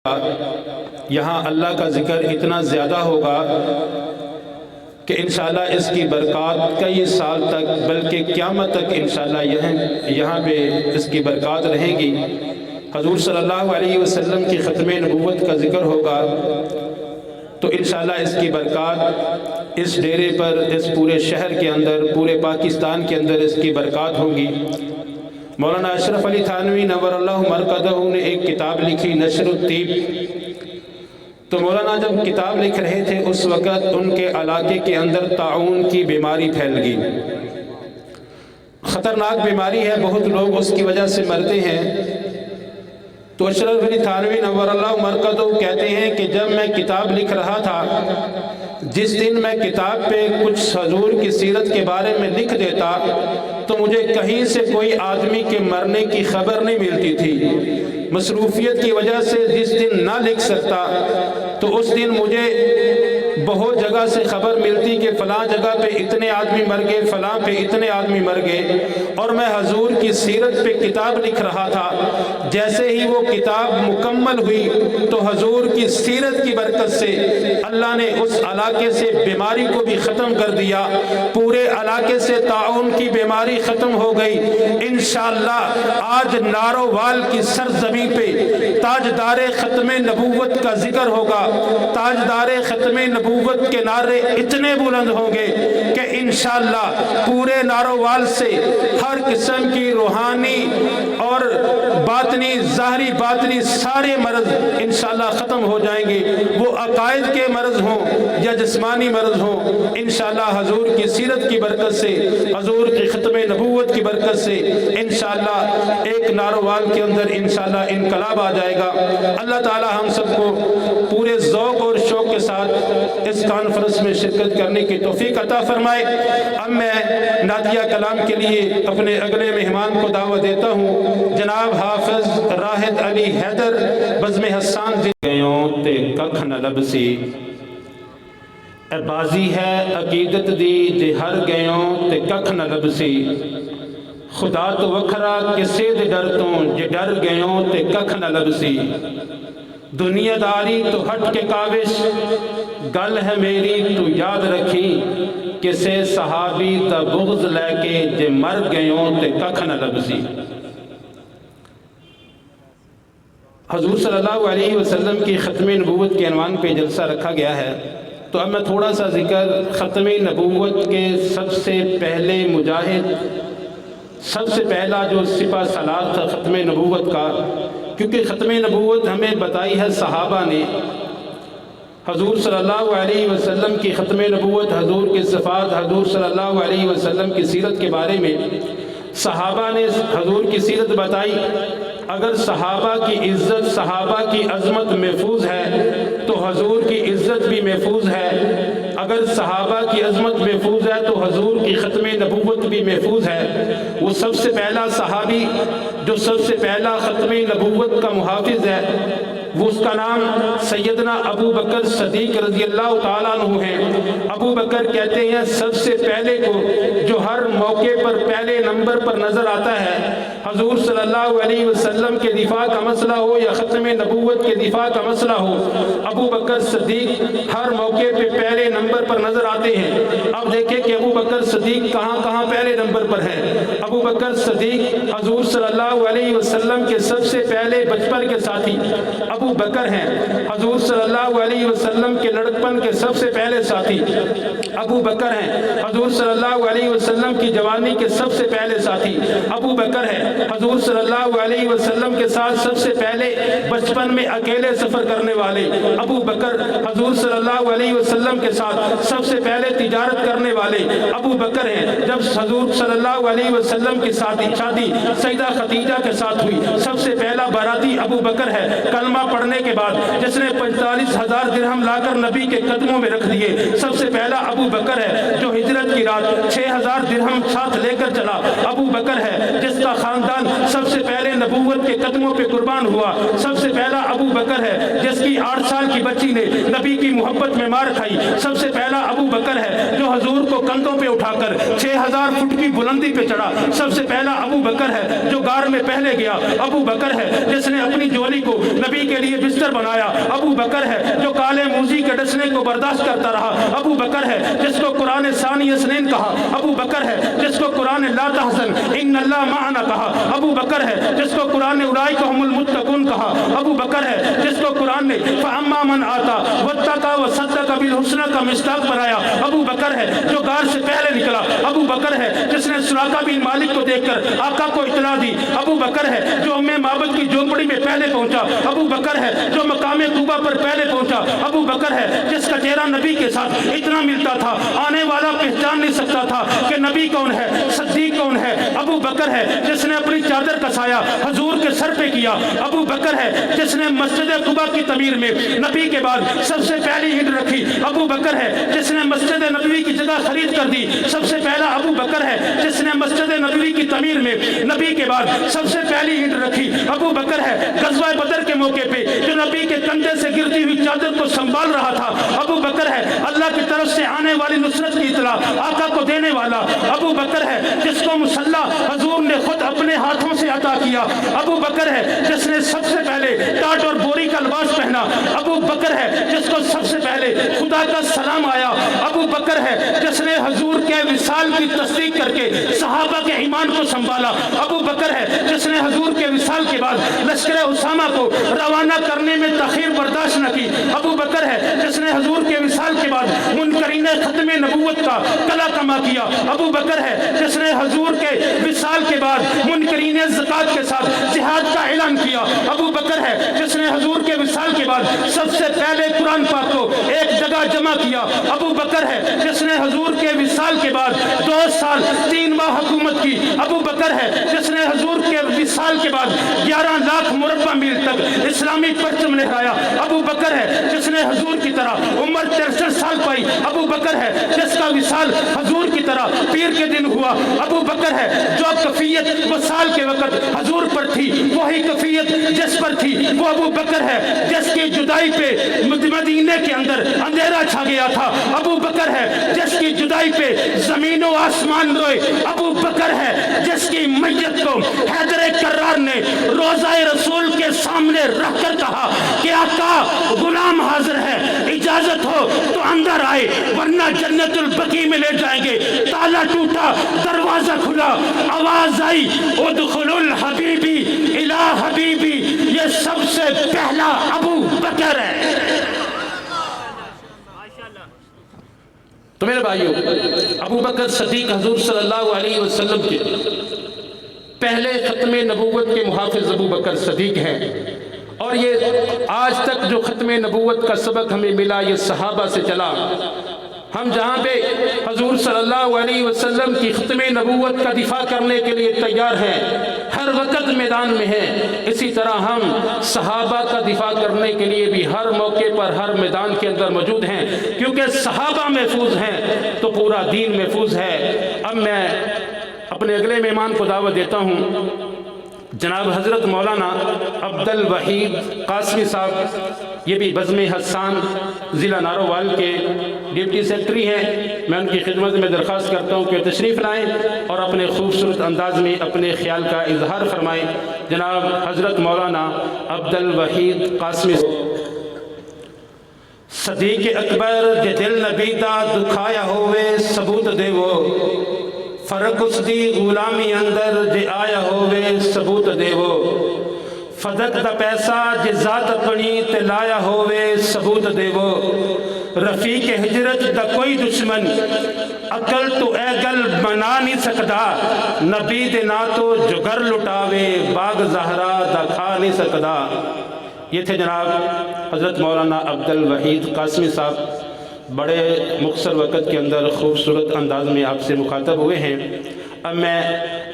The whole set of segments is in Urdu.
یہاں اللہ کا ذکر اتنا زیادہ ہوگا کہ انشاءاللہ اس کی برکات کئی سال تک بلکہ قیامت تک انشاءاللہ یہاں پہ اس کی برکات رہیں گی۔ حضور صلی اللہ علیہ وسلم کی ختم نبوت کا ذکر ہوگا تو انشاءاللہ اس کی برکات اس ڈیرے پر، اس پورے شہر کے اندر، پورے پاکستان کے اندر اس کی برکات ہوگی۔ مولانا اشرف علی تھانوی نور اللہ مرقدہ نے ایک کتاب لکھی نشر الطیب۔ تو مولانا جب کتاب لکھ رہے تھے اس وقت ان کے علاقے کے اندر طاعون کی بیماری پھیل گئی، خطرناک بیماری ہے، بہت لوگ اس کی وجہ سے مرتے ہیں۔ تو اشرف علی تھانوی نور اللہ مرقدہ کہتے ہیں کہ جب میں کتاب لکھ رہا تھا، جس دن میں کتاب پہ کچھ حضور کی سیرت کے بارے میں لکھ دیتا تو مجھے کہیں سے کوئی آدمی کے مرنے کی خبر نہیں ملتی تھی۔ مصروفیت کی وجہ سے جس دن نہ لکھ سکتا تو اس دن مجھے بہت جگہ سے خبر ملتی کہ فلاں جگہ پہ اتنے آدمی مر گئے، فلاں پہ اتنے آدمی مر گئے، اور میں حضور کی سیرت پہ کتاب لکھ رہا تھا۔ جیسے ہی وہ کتاب مکمل ہوئی تو حضور کی سیرت کی برکت سے اللہ نے اس علاقے سے بیماری کو بھی ختم کر دیا، پورے علاقے سے طاعون کی بیماری ختم ہو گئی۔ انشاءاللہ آج نارووال کی سرزمین پہ تاجدار ختم نبوت کا ذکر ہوگا، تاجدار ختم نبوت کے نعرے اتنے بلند ہوں گے کہ انشاءاللہ پورے نارووال سے ہر قسم کی روحانی اور باطنی، ظاہری باطنی سارے مرض انشاءاللہ ختم ہو جائیں گے، وہ عقائد کے مرض ہوں یا جسمانی مرض ہوں۔ انشاءاللہ حضور کی سیرت کی برکت سے، حضور کی ختم نبوت کی برکت سے انشاءاللہ ایک نارووال کے اندر انشاءاللہ انقلاب آ جائے گا۔ اللہ تعالی ہم سب کو پورے ذوق اور شوق کے ساتھ اس کانفرنس میں شرکت کرنے کی توفیق عطا فرمائے۔ اب میں نادیہ کلام کے لیے اپنے اگلے مہمان کو دعوت دیتا ہوں، جناب حافظ راحت علی حیدر بزم حسان گیوں تے ککھ نہ لبسی، اے بازی ہے عقیدت دی جے ہر گیوں تے ککھ نہ لبسی، خدا تو وکھرا کسے دے ڈر تو جے ڈر گیوں تے ککھ نہ لبسی، دنیا داری تو ہٹ کے کاوش گل ہے میری تو یاد رکھی، کسے صحابی تا بغض لے کے جے مر گیوں تے ککھ نہ لبسی۔ حضور صلی اللہ علیہ وسلم کی ختم نبوت کے عنوان پہ جلسہ رکھا گیا ہے، تو اب میں تھوڑا سا ذکر ختم نبوت کے سب سے پہلے مجاہد، سب سے پہلا جو سپہ سالار تھا ختم نبوت کا، کیونکہ ختم نبوت ہمیں بتائی ہے صحابہ نے۔ حضور صلی اللہ علیہ وسلم کی ختم نبوت، حضور کے صفات، حضور صلی اللہ علیہ وسلم کی سیرت کے بارے میں صحابہ نے حضور کی سیرت بتائی۔ اگر صحابہ کی عزت، صحابہ کی عظمت محفوظ ہے تو حضور کی عزت بھی محفوظ ہے، اگر صحابہ کی عظمت محفوظ ہے تو حضور کی ختم نبوت بھی محفوظ ہے۔ وہ سب سے پہلا صحابی جو سب سے پہلا ختم نبوت کا محافظ ہے، وہ اس کا نام سیدنا ابو بکر صدیق رضی اللہ تعالیٰ عنہ ہیں۔ ابو بکر کہتے ہیں سب سے پہلے کو جو ہر موقع پر پہلے نمبر پر نظر آتا ہے، حضور صلی اللہ علیہ وسلم کے دفاع کا مسئلہ ہو یا ختم نبوت کے دفاع کا مسئلہ ہو، ابو بکر صدیق ہر موقع پہ پہلے نمبر پر نظر آتے ہیں۔ اب دیکھیں کہ ابو بکر صدیق کہاں کہاں پہلے نمبر پر ہے۔ ابو بکر صدیق حضور صلی اللہ علیہ وسلم کے سب سے پہلے بچپن کے ساتھی ابو بکر ہیں، حضور صلی اللہ علیہ وسلم کے لڑکپن کے سب سے پہلے ساتھی ابو بکر ہیں، حضور صلی اللہ علیہ وسلم کی جوانی کے سب سے پہلے ساتھی ابو بکر ہیں، حضور صلی اللہ علیہ وسلم کے ساتھ سب سے پہلے بچپن میں اکیلے سفر کرنے والے ابو بکر، حضور صلی اللہ علیہ وسلم کے ساتھ سب سے پہلے تجارت کرنے والے ابو بکر ہیں۔ جب حضور صلی اللہ علیہ وسلم کی شادی سیدہ خدیجہ کے ساتھ ہوئی، سب سے پہلا باراتی ابو بکر ہے۔ کلمہ پڑھنے کے بعد جس نے 45,000 درہم لا کر نبی کے قدموں میں رکھ دیے، سب سے پہلا ابو بکر ہے۔ جو ہجرت کی رات 6,000 درہم ساتھ لے کر چلا، ابو بکر ہے۔ جس کا خاندان انسان سب سے پہلے نبوت کے قدموں پہ قربان ہوا، سب سے پہلا ابو بکر ہے جس کی 8 سال کی بچی نے نبی کی محبت میں مار کھائی، سب سے پہلا ابو بکر ہے جو حضور کو کندھوں پہ اٹھا کر 6000 فٹ کی بلندی پہ چڑھا، سب سے پہلا ابو بکر ہے جو غار میں پہلے گیا، ابو بکر ہے جس نے اپنی جولی کو نبی کے لیے بستر بنایا، ابو بکر ہے جو کالے موذی کے ڈسنے کو برداشت کرتا رہا، ابو بکر ہے جس کو قرآن ثانی اثنین کہا، ابو بکر ہے جس کو قرآن لا تحزن ان اللہ معنا کہا، ابو بکر ہے جس کو قرآن نے اولئک هم المتقون کہا، ابو بکر ہے جس کو قرآن نے فاما من آتا واتقى وصدق بالحسنى کا مصداق بنایا، ابو بکر ہے جو غار سے پہلے نکلا، ابو بکر ہے جس نے سراقہ بن مالک کو دیکھ کر آقا کو اطلاع دی، ابو بکر ہے جو ام معبد کی جھونپڑی میں پہلے پہنچا، ابو بکر ہے جو مقام قبا پر پہلے پہنچا، ابو بکر ہے جس کا چہرہ نبی کے ساتھ اتنا ملتا تھا آنے والا پہچان نہیں سکتا تھا کہ نبی کون ہے، صدیق کون ہے، ابو بکر ہے جس نے اپنی چادر کا سایہ حضور کے سر پہ کیا، ابو بکر ہے جس نے مسجد قبا کی تعمیر میں نبی کے بعد سب سے پہلی اینٹ رکھی، ابو بکر ہے جس نے مسجد نبوی کی جگہ خرید کر دی، سب سے پہلا ابو بکر ہے جس نے مسجد نبوی کی تعمیر میں نبی کے بعد سب سے پہلی اینٹ رکھی، ابو بکر ہے غزوہ بدر کے موقع پہ جو نبی کے کندھے سے گرتی ہوئی چادر کو سنبھال رہا تھا، ابو بکر ہے اللہ کی طرف سے آنے والی نصرت کی اطلاع آقا کو دینے والا، ابو بکر ہے جس کو مصلی حضور نے خود اپنے ہاتھوں سے عطا کیا، ابو بکر ہے جس نے سب سے پہلے ٹاٹ اور بوری کا لباس پہنا، ابو بکر ہے جس کو سب سے پہلے خدا کا سلام آیا، ابو بکر ہے جس نے حضور کے وصال کی تصدیق کر کے صحابہ کے ایمان کو سنبھالا، ابو بکر ہے جس نے حضور کے وصال کے بعد لشکر اسامہ کو روانہ کرنے میں تاخیر برداشت نہ کی، ابو بکر ہے جس نے حضور کے وصال کے بعد منکرین ختم نبوت کا کلا کما کیا، ابو بکر ہے جس نے حضور کے وصال کے بعد منکرین زکات کے ساتھ جہاد کا اعلان کیا، ابو بکر ہے جس نے حضور کے وصال کے بعد سب سے پہلے قرآن پاک کو ایک جگہ جمع کیا، ابو بکر ہے جس نے حضور کے وصال کے بعد 2 سال 3 ماہ حکومت کی، ابو بکر ہے جس نے حضور کے وصال کے بعد 11 لاکھ مربع میل تک اسلامی پرچم لہرایا، ابو بکر ہے جس نے حضور کی طرح عمر 63 سال پائی، ابو بکر ہے جس کا وصال حضور کی طرح پیر کے دن ہوا، ابو بکر ہے جو کفیت وصال کے وقت حضور پر تھی وہی کفیت جس پر تھی وہ ابو بکر ہے جس کی جدائی پہ مدینہ کے اندر اندھیرا چھا گیا تھا، ابو بکر ہے جس کی جدائی پہ زمین و آسمان روئے، ابو بکر ہے جس کی میت کو حیدر کرار نے روضہ رسول کے سامنے رکھ کر کہا کہ آقا غلام حاضر ہے، اجازت ہو تو اندر آئے ورنہ جنت البقیع میں لے جائیں گے، تالا ٹوٹا دروازہ کھلا آواز آئی ادخلوا الحبیبی الی حبیبی، یہ سب سے پہلا ابو بکر ہے۔ تو میرے بھائیو ابو بکر صدیق حضور صلی اللہ علیہ وسلم کے پہلے ختم نبوت کے محافظ ابو بکر صدیق ہیں، اور یہ آج تک جو ختم نبوت کا سبق ہمیں ملا یہ صحابہ سے چلا، ہم جہاں پہ حضور صلی اللہ علیہ وسلم کی ختم نبوت کا دفاع کرنے کے لیے تیار ہیں، ہر وقت میدان میں ہیں، اسی طرح ہم صحابہ کا دفاع کرنے کے لیے بھی ہر موقع پر ہر میدان کے اندر موجود ہیں، کیونکہ صحابہ محفوظ ہیں تو پورا دین محفوظ ہے۔ اب میں اپنے اگلے مہمان کو دعوت دیتا ہوں، جناب حضرت مولانا عبد الوحید قاسمی صاحب، یہ بھی بزم حسان ضلع نارووال کے ڈپٹی سیکرٹری ہیں، میں ان کی خدمت میں درخواست کرتا ہوں کہ تشریف لائیں اور اپنے خوبصورت انداز میں اپنے خیال کا اظہار فرمائیں۔ جناب حضرت مولانا عبد الوحید قاسمی صدیق اکبر جے دل نبی دا دکھایا ہوئے ثبوت دے وہ، فرق اس دی غلامی اندر جے آیا ہوئے ثبوت دے وہ، فدق دا پیسہ جے ذات اپنی تے لایا ہوئے ثبوت دے وہ، رفیق ہجرت دا کوئی دشمن عقل تو اے گل بنا نہیں سکدا، نبی دے نا تو جگر لٹاوے باغ زہرا دا کھا نہیں سکدا۔ یہ تھے جناب حضرت مولانا عبد الوحید قاسمی صاحب، بڑے مختصر وقت کے اندر خوبصورت انداز میں آپ سے مخاطب ہوئے ہیں۔ اب میں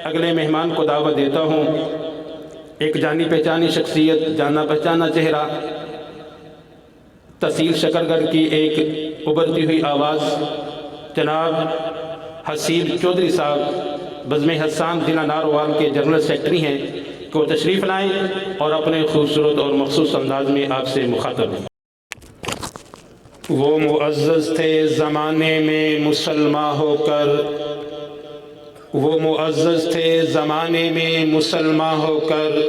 اگلے مہمان کو دعوت دیتا ہوں، ایک جانی پہچانی شخصیت، جانا پہچانا چہرہ، تحصیل شکرگڑھ کی ایک ابھرتی ہوئی آواز، جناب حسیب چودھری صاحب، بزم حسان ضلع ناروال کے جنرل سیکرٹری ہیں کہ وہ تشریف لائیں اور اپنے خوبصورت اور مخصوص انداز میں آپ سے مخاطب ہیں۔ وہ معزز تھے زمانے میں مسلمان ہو کر، وہ معزز تھے زمانے میں مسلمان ہو کر،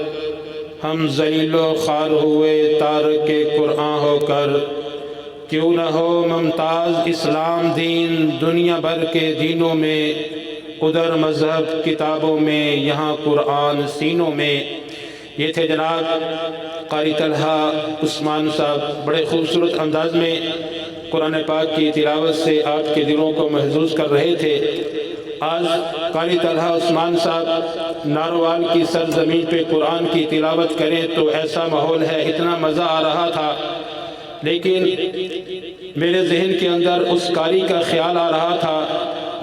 ہم ذلیل و خوار ہوئے تارک قرآن ہو کر۔ کیوں نہ ہو ممتاز اسلام دین دنیا بھر کے دینوں میں، ادھر مذہب کتابوں میں یہاں قرآن سینوں میں۔ یہ تھے جناب قاری طلحہ عثمان صاحب، بڑے خوبصورت انداز میں قرآن پاک کی تلاوت سے آپ کے دلوں کو محظوظ کر رہے تھے۔ آج قاری طلحہ عثمان صاحب ناروال کی سرزمین پہ قرآن کی تلاوت کریں تو ایسا ماحول ہے، اتنا مزہ آ رہا تھا، لیکن میرے ذہن کے اندر اس قاری کا خیال آ رہا تھا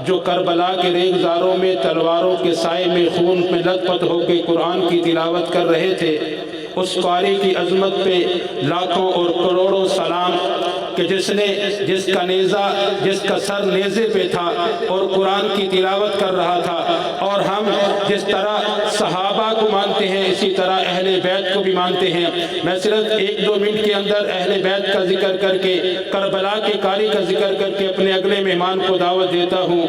جو کربلا کے ریگزاروں میں تلواروں کے سائے میں خون میں لت پت ہو کے قرآن کی تلاوت کر رہے تھے۔ اس قاری کی عظمت پہ لاکھوں اور کروڑوں سلام کہ جس کا نیزہ، جس کا سر نیزے پہ تھا اور قرآن کی تلاوت کر رہا تھا۔ اور ہم جس طرح صحابہ کو مانتے ہیں اسی طرح اہل بیت کو بھی مانتے ہیں۔ میں صرف 1-2 منٹ کے اندر اہل بیت کا ذکر کر کے، کربلا کے قاری کا ذکر کر کے اپنے اگلے مہمان کو دعوت دیتا ہوں۔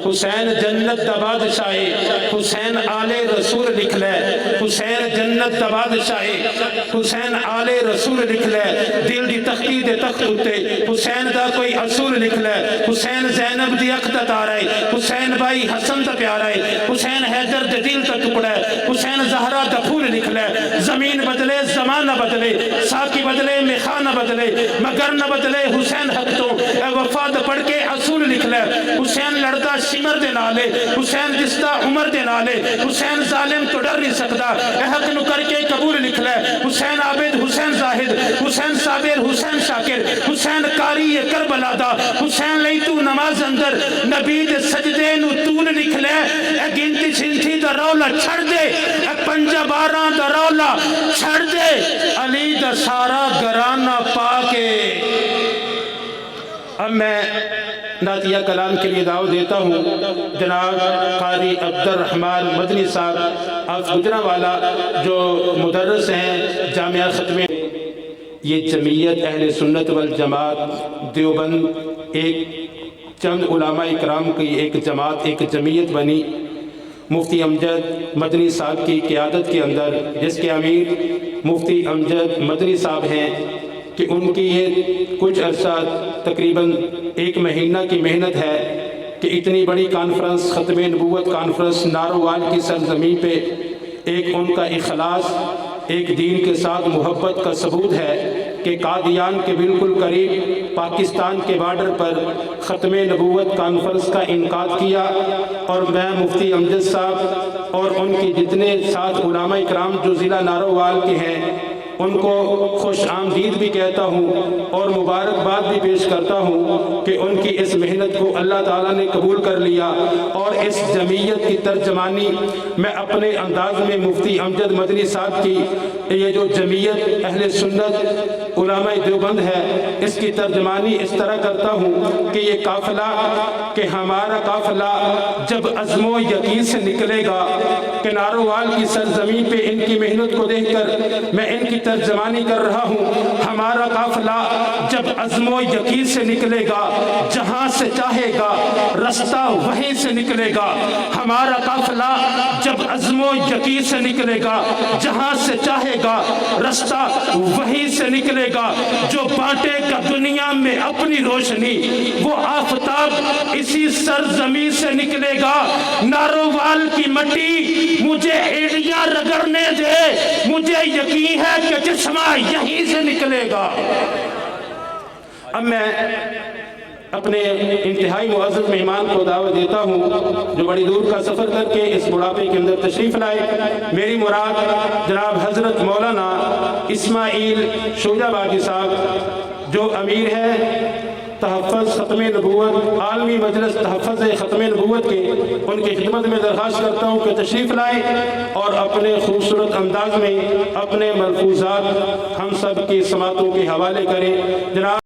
حسین جنت دا بادشاہ، حسین آل رسول لکھ لے، حسین جنت دا بادشاہ، حسین آل رسول لکھ لے، دل دی تختی دے تخت اتے حسین دا کوئی اصول لکھ لے، حسین زینب دی اکھ دا تارا ہے، حسین بائی حسن دا پیارا ہے، حسین حیدر دے دل دا ٹکڑا ہے، حسین زہرا دا پھول لکھ لے۔ زمین بدلے زمانہ بدلے، ساکی بدلے میخانہ بدلے، مگر نہ بدلے حسین حق تو، اے وفاد پڑھ کے اصول لکھ لے۔ حسین لڑدا شمر دے نالے، حسین جستا عمر دے نالے، حسین ظالم تو ڈر نہیں سکتا، اے حق نو کر کے قبول لکھ لے۔ حسین عابد، حسین زاہد، حسین صابر، حسین شاکر، حسین قاری کربلا دا، حسین لئی تو نماز اندر نبی دے سجدے نو طول لکھ لے۔ اے گنتی سنتھی دا رولا چھڑ دے، اے 5-12 دا رولا چھڑ دے، علی دا سارا گرانہ پاکے۔ اب میں نعتیہ کلام کے لیے دعوت دیتا ہوں جناب قاری عبد الرحمن مدنی صاحب آپ گجرانوالہ جو مدرس ہیں جامعہ ختمے۔ یہ جمعیت اہل سنت والجماعت دیوبند ایک چند علماء اکرام کی ایک جماعت، ایک جمعیت بنی مفتی امجد مدنی صاحب کی قیادت کے اندر، جس کے امیر مفتی امجد مدنی صاحب ہیں، کہ ان کی یہ کچھ عرصہ تقریباً 1 مہینہ کی محنت ہے کہ اتنی بڑی کانفرنس، ختم نبوت کانفرنس ناروال کی سرزمین پہ ایک ان کا اخلاص، ایک دین کے ساتھ محبت کا ثبوت ہے کہ قادیان کے بالکل قریب پاکستان کے بارڈر پر ختم نبوت کانفرنس کا انعقاد کیا۔ اور میں مفتی امجد صاحب اور ان کی جتنے ساتھ علماء اکرام جو ضلع ناروال کے ہیں ان کو خوش آمدید بھی کہتا ہوں اور مبارکباد بھی پیش کرتا ہوں کہ ان کی اس محنت کو اللہ تعالیٰ نے قبول کر لیا۔ اور اس جمعیت کی ترجمانی میں اپنے انداز میں مفتی امجد مدنی صاحب کی یہ جو جمعیت اہل سنت علماء دیوبند ہے اس کی ترجمانی اس طرح کرتا ہوں کہ یہ قافلہ، کہ ہمارا قافلہ جب عزم و یقین سے نکلے گا، کہ ناروال کی سرزمین پہ ان کی محنت کو دیکھ کر میں ان کی ترجمانی کر رہا ہوں، ہمارا قافلہ جب عزم و یقین سے نکلے گا، جہاں سے چاہے گا رستہ وہیں سے نکلے گا۔ ہمارا قافلہ جب عزم و یقین سے نکلے گا، جہاں سے چاہے گا رستہ وہیں سے نکلے گا۔ جو بانٹے گا دنیا میں اپنی روشنی، وہ آفتاب اسی سرزمین سے نکلے گا۔ ناروال کی مٹی مجھے ایڑیاں رگڑنے دے، مجھے یقین ہے کہ جسمہ یہیں سے نکلے گا۔ اب میں اپنے انتہائی معزز مہمان کو دعوت دیتا ہوں جو بڑی دور کا سفر کر کے اس بڑھاپے کے اندر تشریف لائے۔ میری مراد جناب حضرت مولانا اسماعیل شوجہ باغی صاحب جو امیر ہے تحفظ ختم نبوت، عالمی مجلس تحفظ ختم نبوت کے، ان کی خدمت میں درخواست کرتا ہوں کہ تشریف لائیں اور اپنے خوبصورت انداز میں اپنے ملفوظات ہم سب کی سماعتوں کے حوالے کریں۔ جناب